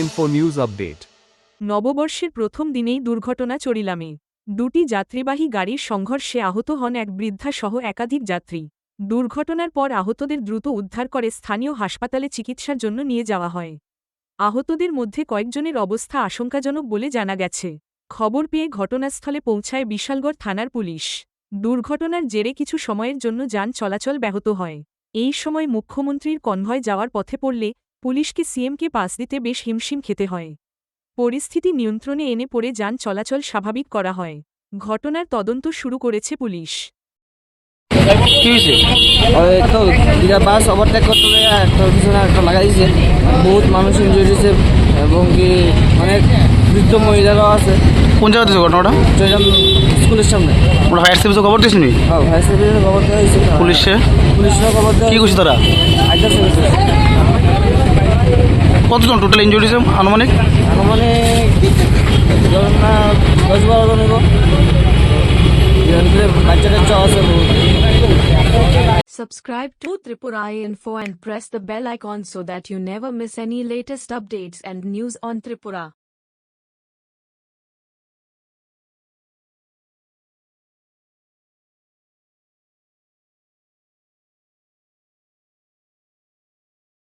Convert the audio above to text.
Info news update. নববর্ষের প্রথম দিনেই দুর্ঘটনা চরিলামে। দুটি যাত্রীবাহী গাড়ির সংঘর্ষে আহত হন এক বৃদ্ধা সহ একাধিক যাত্রী। দুর্ঘটনার পর আহতদের দ্রুত উদ্ধার করে স্থানীয় হাসপাতালে চিকিৎসার জন্য নিয়ে যাওয়া হয়। আহতদের মধ্যে কয়েকজনের অবস্থা আশঙ্কাজনক বলে জানা গেছে। খবর পেয়ে ঘটনাস্থলে পৌঁছায় বিশালগড় থানার পুলিশ। দুর্ঘটনার জেরে কিছু সময়ের জন্য যান চলাচল ব্যাহত হয়। এই সময় মুখ্যমন্ত্রীর কনভয় যাওয়ার পথে পড়লে পুলিশকে সিএমকে পাস দিতে বেশ হিমশিম খেতে হয়। পরিস্থিতি নিয়ন্ত্রণে এনে পড়ে যান চলাচল স্বাভাবিক করা হয়। ঘটনার তদন্ত শুরু করেছে পুলিশ। কি হয়েছে? তো দুটা বাস ওভারটেক করতে গিয়ে একটা পিছনে একটা লাগাই দিয়েছে। বহুত মানুষ ইনজুরি হয়েছে এবং কি অনেক বৃদ্ধ মহিলারাও আছে। কোন জায়গাতে হয়েছে ঘটনাটা? জয়রাম স্কুলের সামনে। আমরা ফায়ার সার্ভিসে খবর দিয়েছি নি? হ্যাঁ, ফায়ার সার্ভিসের খবর দেওয়া হয়েছে। পুলিশের খবর দেওয়া কি করছে তারা? আইটার সার্ভিস। কতজন টোটাল ইনজুরি হয়েছে আনুমানিক? ধরুন না 10-12 জন হইব। বাচ্চা কাচ্চা আছে বহুত। Subscribe to Tripura Info and press the bell icon so that you never miss any latest updates and news on Tripura.